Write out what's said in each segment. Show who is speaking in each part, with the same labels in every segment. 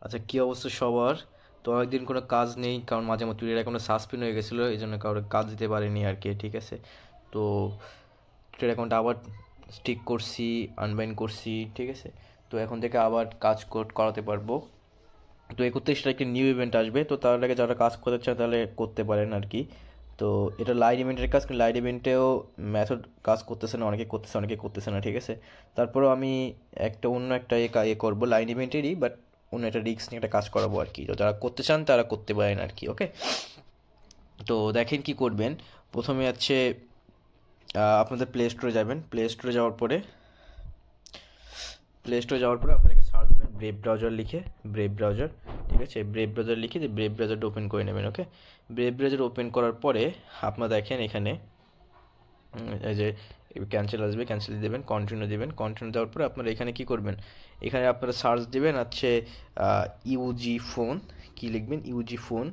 Speaker 1: আচ্ছা, কি অবস্থা সবার? তো অনেকদিন কোনো কাজ নেই, কারণ মাঝে মধ্যে টুইটার অ্যাকাউন্টে সাসপেন্ড হয়ে গেছিলো, এই জন্য কারোর কাজ দিতে পারিনি আর কি। ঠিক আছে, তো টুইটার অ্যাকাউন্টে আবার স্টিক করছি, আনবাইন্ড করছি। ঠিক আছে, তো এখন থেকে আবার কাজ করাতে পারবো। তো 31 তারিখে নিউ ইভেন্ট আসবে, তো তার আগে যারা কাজ করতে চান তাহলে করতে পারেন আর কি। তো এটা লাইট ইভেন্টের কাজ, কিন্তু লাইট ইভেন্টেও মেথড কাজ করতেছে না, অনেকে করতেছে অনেকে করতেছে না। ঠিক আছে, তারপরেও আমি অন্য একটা করবো লাইন ইভেন্টেরই, বাট অন্য একটা রিস্ক নিয়ে একটা কাজ করাবো আর কি। তো যারা করতে চান তারা করতে পারেন আর কি। ওকে, তো দেখেন কি করবেন। প্রথমে হচ্ছে আপনাদের প্লে স্টোরে যাবেন। প্লে স্টোরে যাওয়ার পরে আপনাকে সার্চ দেবেন ব্রেভ ব্রাউজার লিখে, ব্রেভ ব্রাউজার। ঠিক আছে, ব্রেভ ব্রাউজার লিখে যে ব্রেভ ব্রাউজারটা ওপেন করে নেবেন। ওকে, ব্রেভ ব্রাউজার ওপেন করার পরে আপনারা দেখেন এখানে এই যে ক্যান্সেল আসবে, ক্যান্সেল দেবেন, কন্টিনিউ দেবেন। কন্টিনিউ দেওয়ার পরে আপনারা এখানে কি করবেন, এখানে আপনারা সার্চ দেবেন হচ্ছে ইউজি ফোন, কি লিখবেন, ইউজি ফোন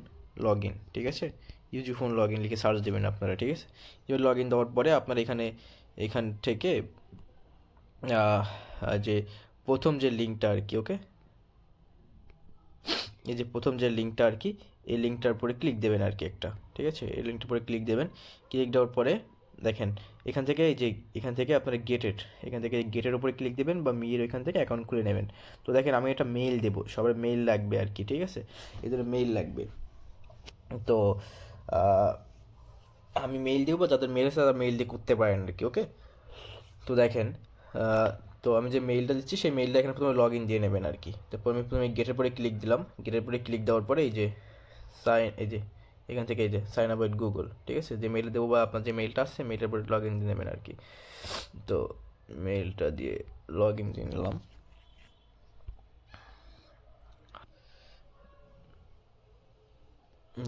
Speaker 1: লগ ইন। ঠিক আছে, ইউজি ফোন লগ ইন লিখে সার্চ দেবেন আপনারা। ঠিক আছে, এবার লগ ইন দেওয়ার পরে আপনারা এখান থেকে যে প্রথম যে লিঙ্কটা আর কি, ওকে, এই যে প্রথম যে লিঙ্কটা আর কি, এই লিঙ্কটার উপরে ক্লিক দেবেন আর কি একটা। ঠিক আছে, এই লিঙ্কটার উপরে ক্লিক দেবেন। ক্লিক দেওয়ার পরে দেখেন এখান থেকে আপনারা এখান থেকে গেটের উপরে ক্লিক দেবেন, বা মেয়ের এখান থেকে অ্যাকাউন্ট খুলে নেবেন। তো দেখেন আমি একটা মেইল দেবো, সবার মেইল লাগবে আর কি। ঠিক আছে, এদের মেইল লাগবে। তো আমি মেইল দিব, যাদের মেইল আছে তারা মেইল দিয়ে করতে পারেন আর কি। ওকে, তো দেখেন তো আমি যে মেইলটা দিচ্ছি সেই মেইলটা এখানে প্রথমে লগ ইন দিয়ে নেবেন আর কি। তারপর আমি প্রথমে গেটের পরে ক্লিক দিলাম। গেটের পরে ক্লিক দেওয়ার পরে এই যে এখান থেকে এই যে সাইন আপ উইথ গুগল। ঠিক আছে, যে মেইল দেবো বা আপনার যে মেইলটা আসছে মেইলটার পরে লগ ইন দিয়ে নেবেন আর কি। তো মেইলটা দিয়ে লগ ইন দিয়ে নিলাম।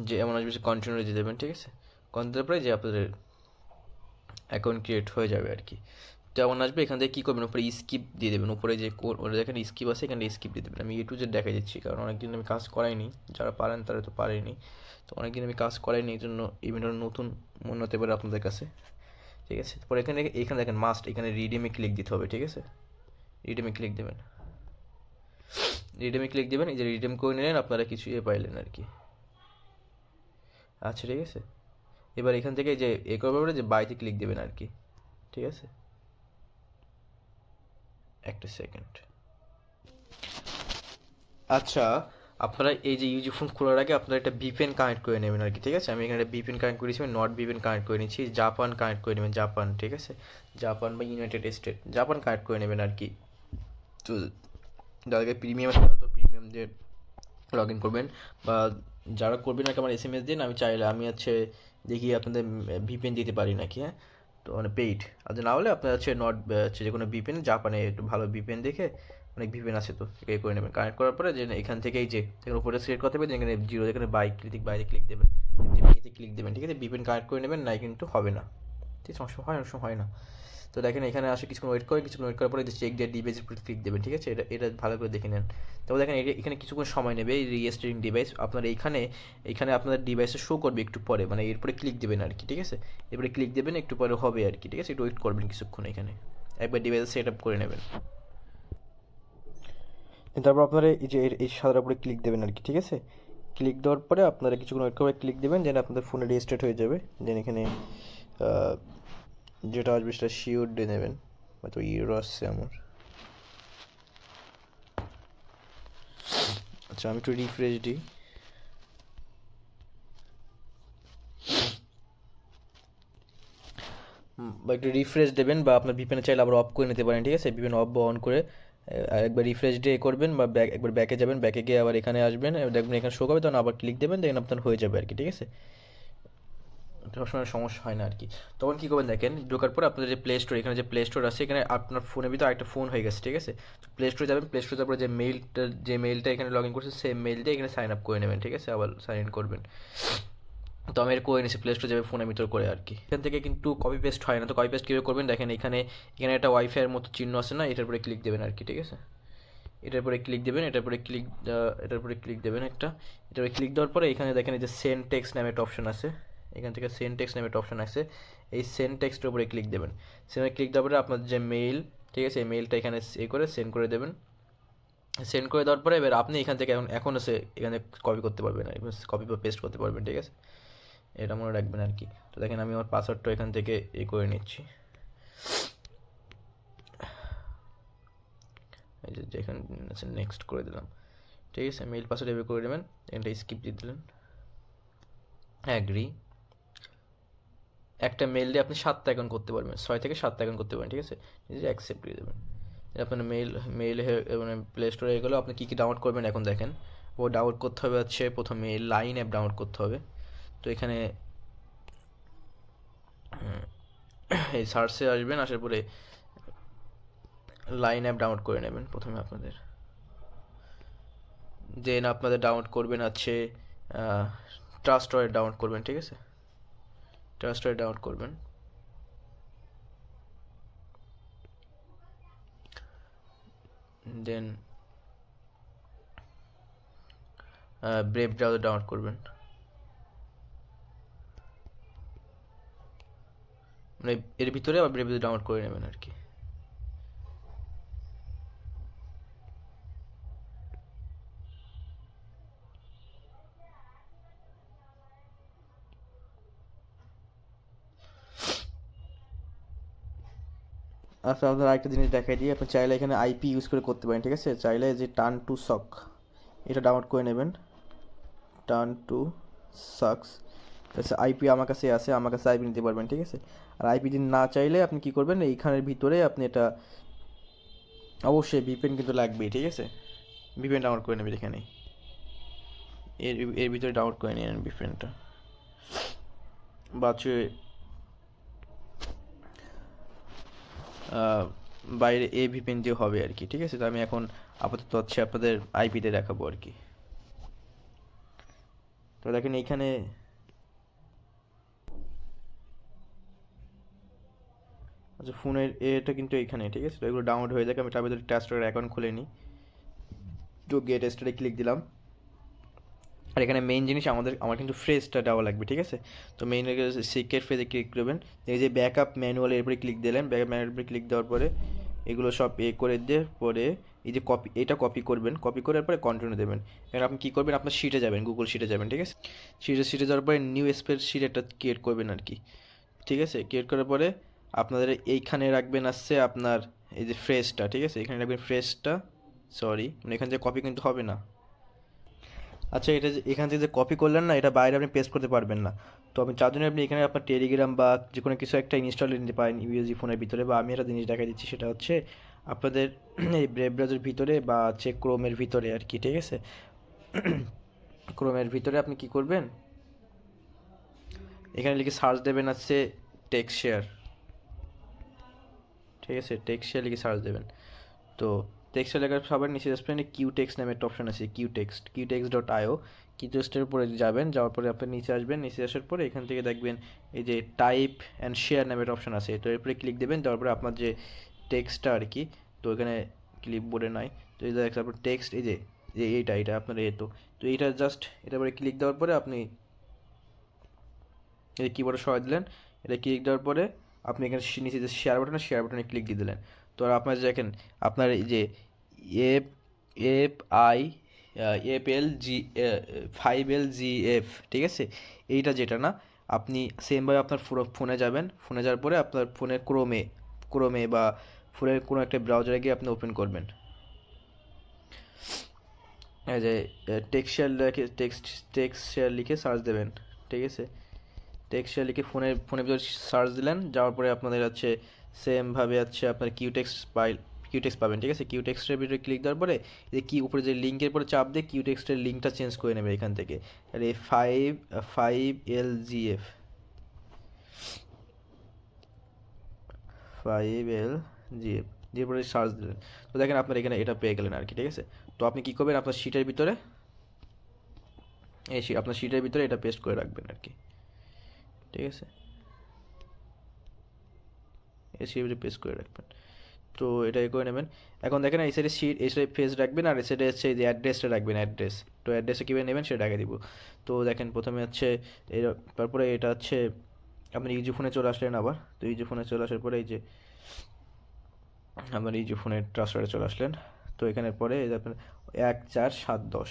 Speaker 1: যে এমন আসবে কন্টিনিউ দিয়ে দেবেন। ঠিক আছে, কন্টিনিউ দেওয়ার পরে যে আপনাদের অ্যাকাউন্ট ক্রিয়েট হয়ে যাবে আর কি। যেমন আসবে এখান থেকে কী করবেন, উপরে স্কিপ দিয়ে দেবেন। উপরে যে ওরা দেখেন স্কিপ আছে, এখানে স্কিপ দিয়ে দেবেন। আমি A to Z দেখা দিচ্ছি, কারণ অনেকদিন আমি কাজ করাইনি। যারা পারেন তারা তো পারেনি, তো অনেকদিন আমি কাজ করাইনি, এই জন্য ইভেন্টটা নতুন মনে হতে পারে আপনাদের কাছে। ঠিক আছে, তারপর এখানে দেখেন মাস্ট, এখানে রিডিমে ক্লিক দিতে হবে। ঠিক আছে, রিডিমে ক্লিক দেবেন। এই যে রিডিম করে নিলেন আপনারা, কিছু পাইলেন আর কি। আচ্ছা, ঠিক আছে, এবার এখান থেকে যে করবে যে বাইতে ক্লিক দেবেন আর কি। ঠিক আছে, একটা সেকেন্ড। আচ্ছা, আপনারা এই যে ইউজি ফোন খোলার আগে আপনারা একটা ভিপিএন কানেক্ট করে নেবেন আর কি। ঠিক আছে, আমি এখানে ভিপিএন কানেক্ট করেছি, নট ভিপিএন কানেক্ট করে নিচ্ছি। জাপান কানেক্ট করে নেবেন, জাপান। ঠিক আছে, জাপান বা ইউনাইটেড স্টেট, জাপান কানেক্ট করে নেবেন আর কি। তো যাদেরকে প্রিমিয়াম আছে তারা তো প্রিমিয়াম দিয়ে লগ ইন করবেন, বা যারা করবেন নাকি আমার SMS দিন, আমি চাইলে আমি দেখি আপনাদের ভিপিএন দিতে পারি নাকি। হ্যাঁ, তো মানে পেইড, আর না হলে আপনার যে কোনো ভিপিএন, জাপানে একটু ভালো ভিপিএন দেখে, অনেক ভিপিএন আছে তো এ করে নেবেন। কানেক্ট করার পরে যে এখান থেকেই যে উপরে সিলেক্ট করতে হবে, যেখানে জিরো, যেখানে বাইরে ক্লিক দেবেন, যে বিয়েতে ক্লিক দেবেন। ঠিক আছে, ভিপিএন কানেক্ট করে নেবেন, নাই কিন্তু হবে না। ঠিক সমস্যা হয়, অনেক সময় হয় না। তো দেখেন এখানে আসে কিছুক্ষণ ওয়েট করার পরে চেক দিয়ে ডিভাইসের উপর ক্লিক দেবেন। ঠিক আছে, এটা ভালো করে দেখে নেন। তবে দেখেন এখানে কিছুক্ষণ সময় নেবে এই রিস্টার্টিং ডিভাইস। আপনার এখানে আপনাদের ডিভাইসে শো করবে একটু পরে, মানে এরপরে ক্লিক দেবেন আর কি। ঠিক আছে, এরপরে ক্লিক দেবেন, একটু পরে হবে আর কি। ঠিক আছে, একটু ওয়েট করবেন কিছুক্ষণ, এখানে একবার ডিভাইস সেট আপ করে নেবেন। তারপর আপনারা এই সাদার উপরে ক্লিক দেবেন আর কি। ঠিক আছে, ক্লিক দেওয়ার পরে আপনারা কিছুক্ষণ ওয়েট করে ক্লিক দেবেন, যেন আপনাদের ফোনে রেজিস্টার্ড হয়ে যাবে। দেন এখানে যেটা আসবে সেটা শিওর দিয়ে নেবেন। হয়তো ইউরো আসছে আমার। আচ্ছা, আমি একটু রিফ্রেশ দিই। বা একটু রিফ্রেশ দেবেন, বা আপনার ভিপিএন চাইলে আবার অফ করে নিতে পারেন। ঠিক আছে, ভিপিএন অফ বা অন করে একবার রিফ্রেশ দিয়ে করবেন, বা একবার ব্যাকে যাবেন, ব্যাকে গিয়ে আবার এখানে আসবেন, দেখবেন এখানে শো করবে, তখন আবার ক্লিক দেবেন, দেখেন আপনার হয়ে যাবে আর কি। ঠিক আছে, সবসময় সমস্যা হয় না আর কি। তখন কী করবেন, দেখেন ঢোকার পর আপনাদের যে প্লে স্টোর, এখানে যে প্লে স্টোর আছে, এখানে আপনার ফোনের ভিতরে আরেকটা ফোন হয়ে গেছে। ঠিক আছে, তো প্লে স্টোরে যাবেন, প্লে স্টোরে তারপরে যে মেইলটা এখানে লগ ইন করছে, সেম মেইল দিয়ে এখানে সাইন আপ করে নেবেন। ঠিক আছে, আবার সাইন ইন করবেন। তো আমি এর করে নিচ্ছি, প্লে স্টোরে যাবে ফোনের ভিতর করে আর কি। এখান থেকে কিন্তু কপি পেস্ট হয় না, তো কপি পেস্ট কীভাবে করবেন দেখেন, এখানে একটা ওয়াইফাইয়ের মতো চিহ্ন আছে না, এটার উপরে ক্লিক দেবেন আর কি। ঠিক আছে, এটার উপরে ক্লিক দেবেন, এটার উপরে ক্লিক দেবেন একটা। এটার উপরে ক্লিক দেওয়ার পরে এখানে দেখেন এই যে সেন্ড টেক্সট নামে একটা অপশন আছে, এখান থেকে সেন্ড টেক্সট নামে একটা অপশন আছে, এই সেন্ড টেক্সটের উপরে ক্লিক দেবেন। সেখানে ক্লিক দেওয়ার পরে আপনার যে মেইল, ঠিক আছে, এই মেইলটা এখানে করে সেন্ড করে দেবেন। সেন্ড করে দেওয়ার পরে এবার আপনি এখান থেকে এখন এসে এখানে কপি করতে পারবেন, কপি বা পেস্ট করতে পারবেন, ঠিক আছে? এটা মনে রাখবেন আর কি। তো দেখেন আমি আমার পাসওয়ার্ডটা এখান থেকে করে নিচ্ছি, এই যে যেখানে নেক্সট করে দিলাম, ঠিক আছে? মেইল পাসওয়ার্ড এভাবে করে দেবেন, এটা স্কিপ দিয়ে দিলেন, অ্যাগ্রি। একটা মেইল দিয়ে আপনি 7টা অ্যাকাউন্ট করতে পারবেন, 6 থেকে 7টা অ্যাকাউন্ট করতে পারেন, ঠিক আছে? নিজে অ্যাকসেপ্ট দিয়ে দেবেন। আপনার মেইল মানে প্লে স্টোরে হয়ে গেলো। আপনি কী কী ডাউনলোড করবেন এখন দেখেন। ও ডাউনলোড করতে হবে হচ্ছে প্রথমে লাইন অ্যাপ ডাউনলোড করতে হবে। তো এখানে এই সার্চে আসবেন, আসার পরে লাইন অ্যাপ ডাউনলোড করে নেবেন প্রথমে আপনাদের। দেন আপনাদের ডাউনলোড করবেন হচ্ছে ট্রাস্টওয়ারেড ডাউনলোড করবেন, ঠিক আছে? ট্রাস্টওয়ারেড ডাউনলোড করবেন। দেন ব্রেভ ব্রাউজার ডাউনলোড করবেন, মানে এর ভিতরে আবার ব্রেভ ব্রাউজার ডাউনলোড করে নেবেন আর কি। আচ্ছা, আপনার আরেকটা জিনিস দেখাই দিই। আপনি চাইলে এখানে আইপি ইউজ করে করতে পারেন, ঠিক আছে? চাইলে যে টার্ন টু সক এটা ডাউনলোড করে নেবেন, টার্ন টু সাকস। আচ্ছা, আইপি আমার কাছে আছে, আমার কাছে আইপি নিতে পারবেন, ঠিক আছে? আর আইপি যদি না চাইলে আপনি কি করবেন, এইখানের ভিতরে আপনি এটা অবশ্যই ভিপিএন কিন্তু লাগবেই, ঠিক আছে? ভিপিএন ডাউনলোড করে নেবেন এখানে, এর ভিতরে ডাউনলোড করে নিন ভিপিএনটা, বা হচ্ছে বাইরে এ ভিপিএন দিয়ে হবে আর কি, ঠিক আছে? তো আমি এখন আপাতত হচ্ছে আপনাদের আইপিতে দেখাবো আর কি। তো দেখেন এইখানে আচ্ছা, ফোনের এটা কিন্তু এইখানে, ঠিক আছে? তো এগুলো ডাউনলোড হয়ে যাবে। আমি তার ভিতরে ট্রাস্টওয়ারেড অ্যাকাউন্ট খুলে নিই, তো গেট স্টারে ক্লিক দিলাম। আর এখানে মেইন জিনিস আমার কিন্তু ফ্রেজটা দেওয়া লাগবে, ঠিক আছে? তো মেইন সিক্রেট ফ্রেজে ক্লিক করবেন, এই যে ব্যাকআপ ম্যানুয়াল এরপরে ক্লিক দিলেন। ব্যাকআপ ম্যানুয়াল উপরে ক্লিক দেওয়ার পরে এগুলো সব করে দিয়ে পরে এই যে এটা কপি করবেন, কপি করার পরে কন্টিনিউ দেবেন। এবার আপনি কী করবেন, আপনার শিটে যাবেন, গুগল শিটে যাবেন, ঠিক আছে? শিটে যাওয়ার পরে নিউ স্প্রেডশিট একটা ক্রিয়েট করবেন আর কি, ঠিক আছে? ক্রিয়েট করার পরে আপনাদের এইখানে রাখবেন আসছে আপনার এই যে ফ্রেজটা, ঠিক আছে? এখানে রাখবেন ফ্রেজটা, সরি মানে এখান থেকে কপি কিন্তু হবে না। আচ্ছা, এটা যে এখান থেকে যে কপি করলেন না, এটা বাইরে আপনি পেস্ট করতে পারবেন না। তো আপনি চার জন্য আপনি এখানে আপনার টেলিগ্রাম বা যে কোনো কিছু একটা ইনস্টল নিতে পারেন ইউএসবি ফোনের ভিতরে। বা আমি একটা জিনিস দেখা দিচ্ছি, সেটা হচ্ছে আপনাদের এই ব্রেভ ব্রাউজার ভিতরে বা হচ্ছে ক্রোমের ভিতরে আর কি, ঠিক আছে? ক্রোমের ভিতরে আপনি কি করবেন, এখানে লিখে সার্চ দেবেন হচ্ছে টেক্সট শেয়ার, ঠিক আছে? টেক্সট শেয়ার লিখে সার্চ দেবেন। তো টেক্সট লেখার সবার নিচে আসবেন কিউটেক্সট নামে একটা অপশন আছে, কিউটেক্সট.io। কিউটেক্সটের উপরে যাবেন, যাওয়ার পরে আপনি নিচে আসবেন, নিচে আসার পরে এখান থেকে দেখবেন এই যে টাইপ অ্যান্ড শেয়ার নামের অপশন আছে, তো এরপরে ক্লিক দেবেন। দেওয়ার পরে আপনার যে টেক্সটটা আর কি, তো এখানে ক্লিপবোর্ডে নাই, তো এই যে তারপর টেক্সট, এই যে এইটা আপনার তো এইটা জাস্ট এটার পরে ক্লিক দেওয়ার পরে আপনি এই কিবোর্ডে সরাই দিলেন। এটা ক্লিক দেওয়ার পরে আপনি এখানে নিচে যে শেয়ার বাটনে ক্লিক দিয়ে দিলেন। তো আর আপনার দেখেন আপনার এই যে F F I F L G 5LGF, ঠিক আছে? এইটা যেটা না, আপনি সেমভাবে আপনার ফোনে যাবেন, ফোনে যাওয়ার পরে আপনার ফোনের ক্রোমে বা ফোনের কোনো একটা ব্রাউজারে গিয়ে আপনি ওপেন করবেন, এই যে টেক্সট শেয়ার লিখে সার্চ দেবেন, ঠিক আছে? টেক্সট শেয়ার লিখে ফোনের ভিতরে সার্চ দিলেন, যাওয়ার পরে আপনাদের হচ্ছে সেমভাবে হচ্ছে আপনার কিউটেক্সট পাবেন, ঠিক আছে? কিউটেক্সটের ভিতরে ক্লিক দেওয়ার পরে এই যে উপরে যে লিঙ্কের পরে চাপ দিয়ে কিউটেক্সটের লিঙ্কটা চেঞ্জ করে নেবে এখান থেকে, আর এই 5LGF দিয়ে পরে সার্চ দিলেন। তো দেখেন আপনার এখানে এটা পেয়ে গেলেন আর কি, ঠিক আছে? তো আপনি কী করবেন, আপনার শিটের ভিতরে আপনার শিটের ভিতরে এটা পেস্ট করে রাখবেন আর কি, ঠিক আছে? শিটে পেস্ট করে রাখবেন। তো এটা করে নেবেন। এখন দেখেন এই সাইডে এই সাইডে পেজ রাখবেন, আর এই সাইডে হচ্ছে এই যে অ্যাড্রেসটা রাখবেন, অ্যাড্রেস। তো অ্যাড্রেসে কীভাবে নেবেন সেটা আগে দিব। তো দেখেন প্রথমে হচ্ছে তারপরে এটা হচ্ছে আপনি ইজি ফোনে চলে আসলেন আবার। তো ইজি ফোনে চলে আসার পরে এই যে আপনার ইজি ফোনের ট্রান্সফারে চলে আসলেন। তো এখানের পরে এই যে আপনার 1 4 7 10,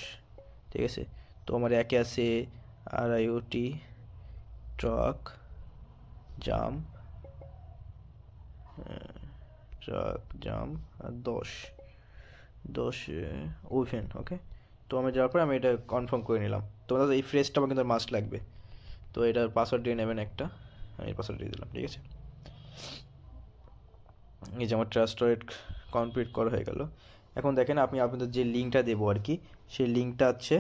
Speaker 1: ঠিক আছে। তো আমার একে আছে RIOT ট্রাক জাম আর 10 ওভেন, ওকে। তো আমি যাওয়ার পরে আমি এটা কনফার্ম করে নিলাম। তোমাদের এই ফ্রেজটা আমার কিন্তু মাস্ট লাগবে, তো এটার পাসওয়ার্ড দিয়ে নেবেন একটা, আমি পাসওয়ার্ড দিয়ে দিলাম, ঠিক আছে। এই যে আমার ট্রাস্টেড কমপ্লিট করা হয়ে গেল। এখন দেখেন আপনি আপনাদের যে লিঙ্কটা দেবো আর কি, সেই লিঙ্কটা হচ্ছে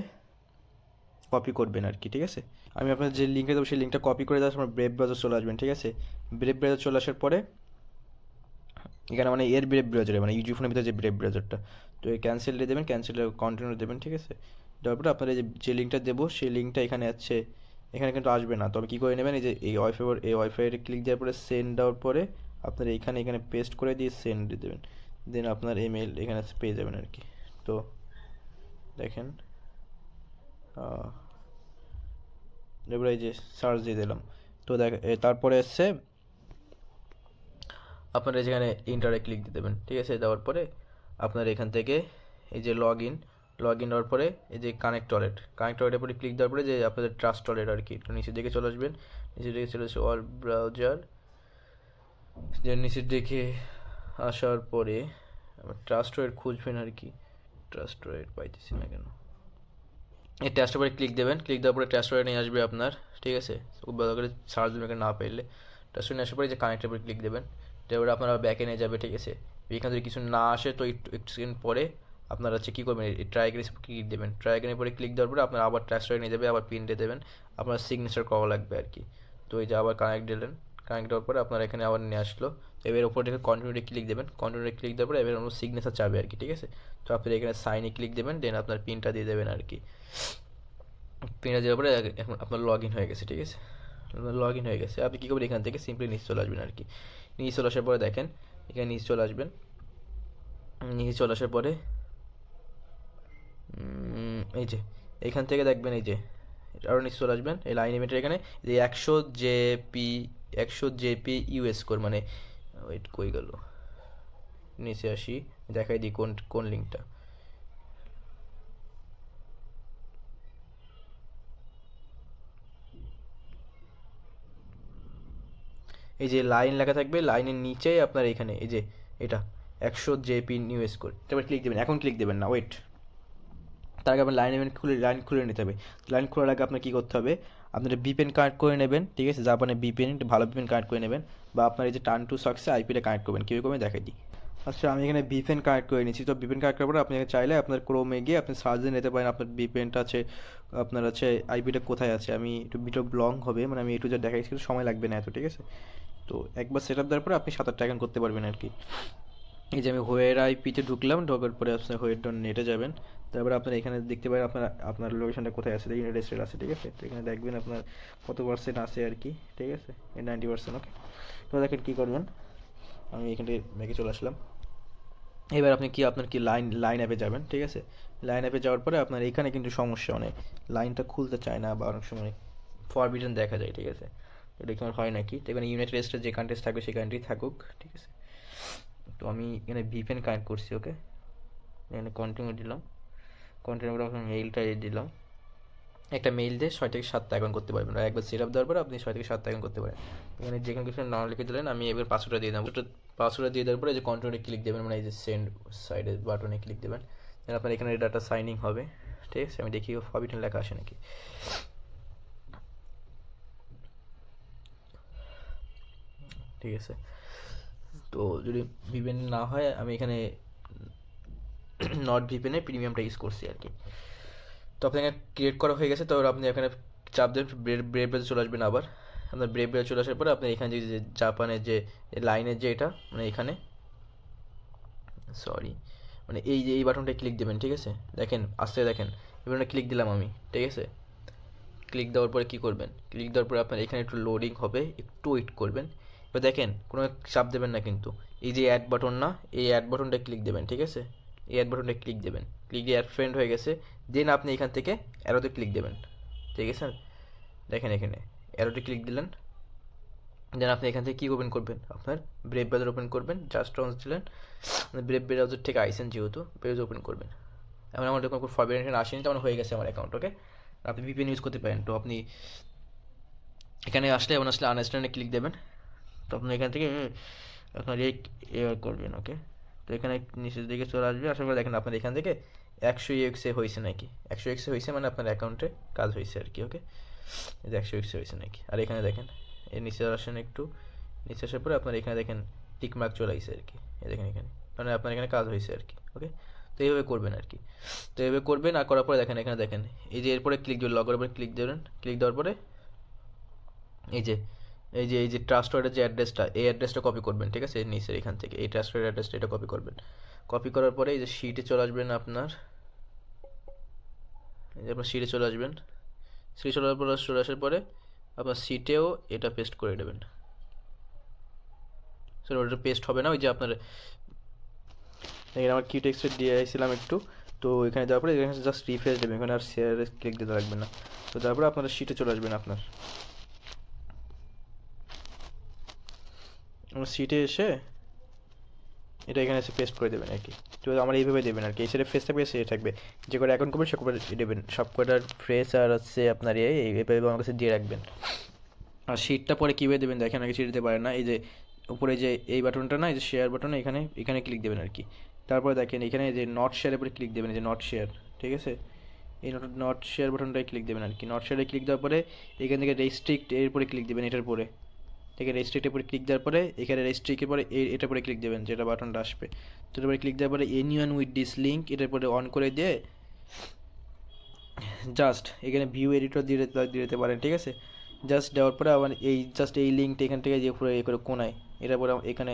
Speaker 1: কপি করবেন আর কি, ঠিক আছে। আমি আপনাদের যে লিঙ্কটা দেবো সেই লিঙ্কটা কপি করে দেওয়ার সময় ব্রেভ ব্রাউজার চলে আসবেন, ঠিক আছে। ব্রেভ ব্রাউজার চলে আসার পরে এখানে মানে এর ব্রেভ ব্রাউজারে মানে ইউজি ফোনের ভিতরে যে ব্রেভ ব্রাউজারটা, তো এই ক্যান্সেল দিয়ে দেবেন, ক্যান্সেলের কন্টিনিউ দেবেন, ঠিক আছে। দেওয়ার পরে আপনার এই যে লিঙ্কটা দেবো সেই লিঙ্কটা এখানে আছে, এখানে কিন্তু আসবে না। তবে কী করে নেবেন, এই যে এই ওয়াইফাইয়ের ক্লিক দেওয়ার পরে সেন্ড দেওয়ার পরে আপনার এখানে পেস্ট করে দিয়ে সেন্ড দিয়ে দেবেন, দেন আপনার ইমেল এখানে পেয়ে যাবেন আর কি। তো দেখেন এবারে এই যে সার্চ দিয়ে দিলাম, তো তারপরে এসছে আপনারা যেখানে ইন্টারে ক্লিক দিয়ে দেবেন, ঠিক আছে। দেওয়ার পরে আপনার এখান থেকে এই যে লগ ইন দেওয়ার পরে এই যে কানেক্ট ওয়ালেটের পরে ক্লিক দেওয়ার পরে যে আপনাদের ট্রাস্ট ওয়ালেট আর কি, নিচের দিকে চলে আসবেন, নিচের দিকে চলে আসে অল ব্রাউজার, যে নিচের দিকে আসার পরে ট্রাস্ট ওয়ালেট খুঁজবেন আর কি, ট্রাস্ট ওয়ালেট পাইতেছি না কেন। এই ট্রাস্ট ওয়ালেটে ক্লিক দেবেন, ক্লিক দেওয়ার পরে ট্রাস্ট ওয়ালেট নিয়ে আসবে আপনার, ঠিক আছে। খুব ভালো করে সার্চ দেবেন না পেলে, ট্রাস্ট ওয়ালেট নিয়ে আসার পরে যে কানেক্টের উপরে ক্লিক দেবেন, তারপরে আপনারা ব্যাকে নিয়ে যাবে, ঠিক আছে। এখানে যদি কিছু না আসে তো একটু সেকেন্ড পরে আপনারা হচ্ছে কী করবেন, এই ট্রাইগ্রেস ক্লিক দেবেন, ট্রাইগ্রেনের পরে ক্লিক দেওয়ার পরে আপনারা আবার ট্রাস্ট ওয়ালেট নিয়ে যাবে, আবার পিন দিয়ে দেবেন, আপনার সিগনেচার করা লাগবে আর কি। তো এই যে আবার কানেক্ট দিলেন, কানেক্ট দেওয়ার পরে আপনার এখানে আবার নিয়ে আসলো, এবার ওপর থেকে কন্টিনিউতে ক্লিক দেবেন, কন্টিনিউতে ক্লিক দেওয়ার পরে এবার আপনার সিগনেচার চাবে আর কি, ঠিক আছে। তো আপনি এখানে সাইনে ক্লিক দেবেন, দেন আপনার পিনটা দিয়ে দেবেন আর কি। পিনটা দেওয়ার পরে এখন আপনার লগ ইন হয়ে গেছে, ঠিক আছে। লগ ইন হয়ে গেছে, আপনি কী করবেন, এখান থেকে সিম্পলি নিচে চলে আসবেন আর কি। নিচে চলে আসার পরে দেখেন এখানে নিচে চলে আসবেন, নিচে চলে আসার পরে এই যে এখান থেকে দেখবেন এই যে আরও নিচে চলে আসবেন, এই লাইন ইভেন্টের এখানে যে 100 জেপি ইউএস কোর, মানে ওয়েট কই গেল, নিচে আসি দেখাই দিই কোন লিঙ্কটা। এই যে লাইন লেখা থাকবে, লাইনের নিচেই আপনার এখানে এই যে এটা 100 জেপি ইউএস কোড, তারপর ক্লিক দেবেন। এখন ক্লিক দেবেন না, ওয়েট, তার আগে আপনার লাইন খুলে নিতে হবে। লাইন খোলার আগে আপনার কী করতে হবে, আপনার ভিপিএন কানেক্ট করে নেবেন, ঠিক আছে। জাপানে ভিপিএন ভালো ভিপিএন কানেক্ট করে নেবেন, বা আপনার এই যে টার্ন টু সাকসে আইপিটা কানেক্ট করবেন, কীভাবে করবেন দেখাই দিই। আচ্ছা আমি এখানে ভিপিএন কানেক্ট করে নিচ্ছি। তো ভিপিএন কানেক্ট করার পরে আপনি চাইলে আপনার ক্রোমে গিয়ে আপনি সার্চ দিয়ে নিতে পারেন আপনার ভিপিএনটা আছে, আপনার আছে আইপিটা কোথায় আছে। আমি একটু ভিডিও ব্লং হবে, মানে আমি একটু যা দেখাইছি, কিন্তু সময় লাগবে না এত, ঠিক আছে। তো একবার সেট আপ দেওয়ার পরে আপনি 7-8 এখন করতে পারবেন আর কি। এই যে আমি হোয়ের আইপিতে ঢুকলাম, ঢোকার পরে আপনার হোয়ের ডট নেটে যাবেন, তারপরে আপনার এখানে দেখতে পারেন আপনার লোকেশনটা কোথায় আছে, ইউনাইটেড স্টেট আছে, ঠিক আছে। তো এখানে দেখবেন আপনার কত পার্সেন্ট আছে আর কি, ঠিক আছে, 90%, ওকে। তো দেখেন কী করবেন, আমি এখানে মেকে চলে আসলাম। এবার আপনি আপনার লাইন অ্যাপে যাবেন, ঠিক আছে। লাইন অ্যাপে যাওয়ার পরে আপনার এখানে কিন্তু সমস্যা, অনেক লাইনটা খুলতে চায় না, বা অনেক সময় ফরবিডেন দেখা যায়, ঠিক আছে। এটা কি হয় নাকি, তো এখানে ইউনাইটেড স্টেটে যে কান্ট্রিজ থাকবে সেই কান্ট্রি থাকুক, ঠিক আছে। তো আমি এখানে ভিপিএন কানেক্ট করছি, ওকে। এখানে কন্টিনিউ দিলাম, কন্টিনিউ করে আপনার মেইলটা দিলাম, একটা মেইল দিয়ে 6 থেকে 7টা অ্যাকাউন্ট করতে পারবেন, আর একবার সেট আপ দেওয়ার পরে আপনি 6 থেকে 7টা অ্যাকাউন্ট করতে পারেন। এখানে যেখানে কিছু নাম লিখে দিলেন, আমি এবার পাসওয়ার্ডটা দিয়ে দেবো। পাসওয়ার্ডটা দিয়ে দেওয়ার পরে যে কন্টিনিউতে ক্লিক দেবেন, মানে এই যে সেন্ড সাইডের বাটনে ক্লিক দেবেন, দেন আপনার এখানে ডাটা সাইনিং হবে, ঠিক আছে। আমি দেখি ফরবিডেন লেখা আসে নাকি, ঠিক আছে। তো যদি ভিপিএন না হয়, আমি এখানে নট ভিপিএনে প্রিমিয়ামটা ইউজ করছি আর কি। তো আপনাকে ক্রিয়েট করা হয়ে গেছে, তো আপনি এখানে চাপ দেন, ব্রেভ ব্রাউজার চলে আসবেন। আবার আপনার ব্রেভ ব্রাউজার চলে আসার পরে আপনি এখানে যে জাপানের যে লাইনের যে এটা, মানে এখানে সরি মানে এই যে এই বাটনটা ক্লিক দেবেন, ঠিক আছে। দেখেন আসতে, দেখেন এবার ক্লিক দিলাম আমি, ঠিক আছে। ক্লিক দেওয়ার পরে কী করবেন, ক্লিক দেওয়ার পরে আপনার এখানে একটু লোডিং হবে, একটু ওয়েট করবেন। এবার দেখেন কোনো চাপ দেবেন না কিন্তু, এই যে অ্যাড বাটন না, এই অ্যাড বাটনটা ক্লিক দেবেন, ঠিক আছে। এই অ্যাড বাটনটা ক্লিক দেবেন, ক্লিক দিয়ে অ্যাড ফ্রেন্ড হয়ে গেছে, দেন আপনি এখান থেকে অ্যারোতে ক্লিক দেবেন, ঠিক আছে। দেখেন এখানে অ্যারোতে ক্লিক দিলেন, দেন আপনি এখান থেকে কী ওপেন করবেন, আপনার ব্রেভ ব্রাউজার ওপেন করবেন, জাস্ট লঞ্চ দিলেন, ব্রেভ ব্রাউজার থেকে আইসেন যেহেতু ব্রাউজার ওপেন করবেন। এখন আমার যখন কোনো ফরবিডেন আসেনি, তখন হয়ে গেছে আমার অ্যাকাউন্ট। ওকে, আপনি ভিপিএন ইউজ করতে পারেন। তো আপনি এখানে আসলে আনইনস্টলে ক্লিক দেবেন। তো আপনি এখান থেকে আপনার করবেন। ওকে, তো এখানে নিচের দিকে চলে আসবে, আসার পরে দেখেন আপনার এখান থেকে 100 ইউএক্সে হয়েছে নাকি, 100 এক্সে হয়েছে মানে আপনার অ্যাকাউন্টে কাজ হয়েছে আর কি। ওকে, এই যে 100 এক্সে হয়েছে নাকি। আর এখানে দেখেন এর নিচে আসেন, একটু নিচে আসার পরে আপনার এখানে দেখেন টিক মার্ক চলে আসছে আর কি। এই দেখেন এখানে, মানে আপনার এখানে কাজ হয়েছে আর কি। ওকে, তো এইভাবে করবেন আর কি। তো এইভাবে করবেন, আর করার পরে দেখেন এখানে দেখেন এই যে এরপরে ক্লিক দেবেন, লগের উপরে ক্লিক দেবেন। ক্লিক দেওয়ার পরে এই যে ট্রাস্টওয়ার্ডের যে অ্যাড্রেসটা, এই অ্যাড্রেসটা কপি করবেন। ঠিক আছে, নিচের এখান থেকে এই ট্রাস্টওয়ার্ড অ্যাড্রেসটা এটা কপি করবেন। কপি করার পরে এই যে শিটে চলে আসবেন আপনার, এই যে আপনার শিটে চলে আসবেন। শিটে চলে আসার পরে আপনার শিটেও এটা পেস্ট করে দেবেন। স্যার ওটা পেস্ট হবে না, ওই যে আপনার এখানে আমার কি টেক্সটে দিয়েছিলাম একটু, তো এখানে যাওয়ার পরে এখানে জাস্ট রিফ্রেশ দেবেন, এখানে আর শেয়ারে ক্লিক দিতে লাগবে না। তো তারপরে আপনারা শিটে চলে আসবেন। আপনার সিটে এসে এটা এখানে এসে পেস্ট করে দেবেন আর কি। তো আমার এইভাবে দেবেন আর কি, এই সাইডে ফ্রেশ থাকবে, সে থাকবে, যে করে অ্যাকাউন্ট করবেন সে করে দেবেন, সব কটার ফ্রেশ আর হচ্ছে আপনার এইভাবে আমার কাছে দিয়ে রাখবেন। আর শিটটা পরে কীভাবে দেবেন দেখেন, আগে শিট দিতে পারেন না, এই যে উপরে যে এই বাটনটা না, এই যে শেয়ার বাটন, এখানে ক্লিক দেবেন আর কি। তারপরে দেখেন এখানে যে নট শেয়ারের উপরে ক্লিক দেবেন, এই যে নট শেয়ার, ঠিক আছে, এই নট শেয়ার বাটনটায় ক্লিক দেবেন আর কি। নট শেয়ারে ক্লিক দেওয়ার পরে এখান থেকে রেস্ট্রিক্ট এর উপরে ক্লিক দেবেন, এটার পরে থেকে রেস্ট্রিক্টের উপরে ক্লিক দেওয়ার পরে এখানে রেস্ট্রিক্টের পরে এটার পরে ক্লিক দেবেন, যেটা বাটনটা আসবে। তো এটার পরে ক্লিক দেওয়ার পরে এনিওয়ান উইথ দিস লিঙ্ক এটার পরে অন করে দিয়ে জাস্ট এখানে ভিউ এডিটর দিয়ে দিতে পারেন। ঠিক আছে, জাস্ট দেওয়ার পরে আবার এই জাস্ট এই লিঙ্কটা এখান থেকে যে পুরো এ করে কোনায়, এটার পরে এখানে